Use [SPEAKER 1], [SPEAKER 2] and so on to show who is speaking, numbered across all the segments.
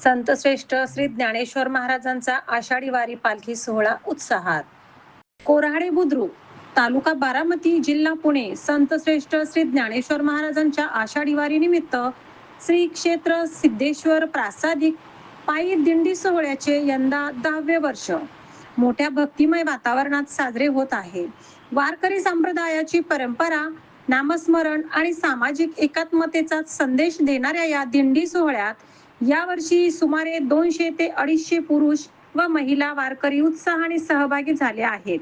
[SPEAKER 1] संतश्रेष्ठ श्री ज्ञानेश्वर महाराजांचा आषाढी वारी पालखी सोहळा उत्साहात. कोऱ्हाडे बुद्रुक, तालुका बारामती, जिल्हा पुणे. संतश्रेष्ठ श्री ज्ञानेश्वर महाराजांच्या आषाढी वारी निमित्त श्री क्षेत्र सिद्धेश्वर प्रासादिक पायी दिंडी सोहळ्याचे यंदा 10वे वर्ष मोठ्या भक्तिमय वातावरणात साजरे होत आहे. वारकरी संप्रदायाची परंपरा, नामस्मरण आणि सामाजिक एकात्मतेचा संदेश देणाऱ्या या दिंडी सोहळ्यात यावर्षी सुमारे 200 ते 250 पुरुष व महिला वारकरी उत्साहाने सहभागी झाले आहेत.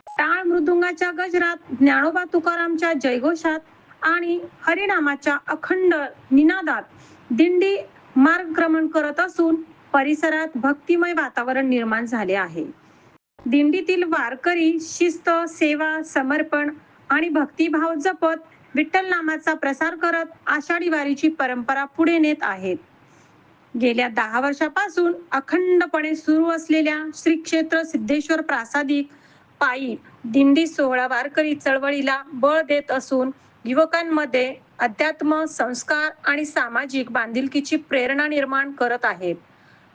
[SPEAKER 1] टाळ मृदुंगाच्या गजरात, ज्ञानोबा तुकारामच्या जयघोषात आणि हरिनामाच्या अखंड निनादात दिंडी मार्गक्रमण करत असून परिसरात भक्तिमय वातावरण निर्माण झाले आहे. दिंडीतील वारकरी शिस्त, सेवा, समर्पण आणि भक्तिभाव जपत विठ्ठल नामाचा प्रसार करत आषाढी वारीची परंपरा पुढे नेत आहेत. गेल्या 10 वर्षापासून अखंडपणे सुरू असलेल्या श्री क्षेत्र सिद्धेश्वर प्रासादिक पायी दिंडी सोहळा वारकरी चळवळीला बळ देत असून युवकांमध्ये अध्यात्म, संस्कार आणि सामाजिक बांधिलकीची प्रेरणा निर्माण करत आहेत.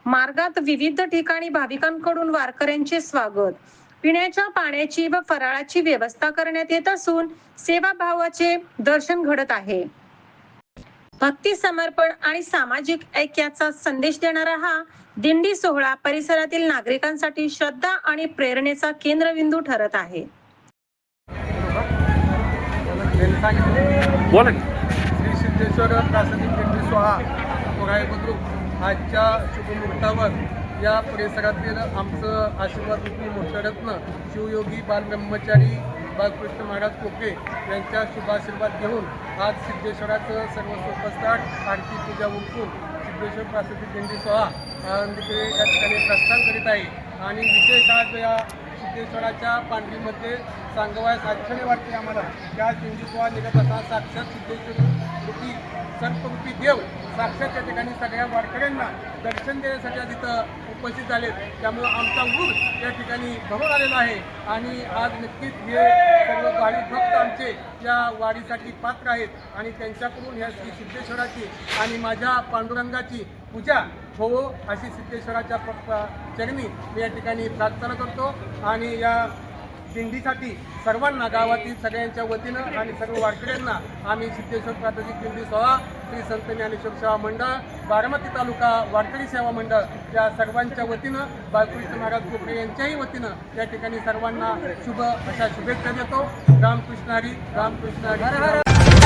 [SPEAKER 1] मार्गात विविध ठिकाणी भाविकांकडून वारकऱ्यांचे स्वागत, पिण्याच्या पाण्याची व फराळाची व्यवस्था करण्यात येत असून सेवाभावाचे दर्शन घडत आहे. भक्ती, समर्पण आणि सामाजिक ऐक्याचा संदेश देणारा हा दिंडी सोहळा परिसरातील नागरिकांसाठी श्रद्धा आणि प्रेरणेचा केंद्रबिंदू ठरत आहे.
[SPEAKER 2] श्री सिद्धेश्वर प्रासादिक दिंडी सोहळा कोऱ्हाडे बुद्रुक आजच्या शुभमुहूर्तावर या परिसरातील आमचं आशीर्वाद रूपी मोठं रत्न शिवयोगी बालब्रह्मचारी बाळकृष्ण महाराज कोके यांच्या शुभाशीर्वाद घेऊन आज सिद्धेश्वराचं सर्व सोपस्ताट आरती पूजा उरकून सिद्धेश्वर प्रासादिक दिंडी सोहळा आनंदीकडे या ठिकाणी प्रस्थान करीत आहे. आणि विशेष आज या सिद्धेश्वराच्या पांढरीमध्ये सांगवायस आश्चर्य वाटते आम्हाला. त्या दिंडी सोहळा निघत असताना साक्षात सिद्धेश्वर रूपी सर्परूपी देव साक्षात त्या ठिकाणी सगळ्या वारकऱ्यांना दर्शन देण्यासाठी आज इथं उपस्थित झालेत. त्यामुळं आमचा ऊर या ठिकाणी भरून आलेला आहे. आणि आज नक्कीच हे सर्व भाविक भक्त आमचे या वारीसाठी पात्र आहेत आणि त्यांच्याकडून ह्या श्री सिद्धेश्वराची आणि माझ्या पांडुरंगाची पूजा हो अशी सिद्धेश्वराच्या चरणी मी या ठिकाणी प्रार्थना करतो. आणि या दिंडीसाठी सर्वांना, गावातील सगळ्यांच्या वतीनं आणि सर्व वारकऱ्यांना आम्ही सिद्धेश्वर प्रासादिक दिंडी सोहळा श्री संत ज्ञानेश्वर सेवा मंडळ, बारामती तालुका वारकरी सेवा मंडळ या सर्वांच्या वतीनं, बाळकृष्ण महाराज कोकणे यांच्याही वतीनं या ठिकाणी सर्वांना शुभ अशा शुभेच्छा देतो. रामकृष्ण हरी, रामकृष्ण हरी.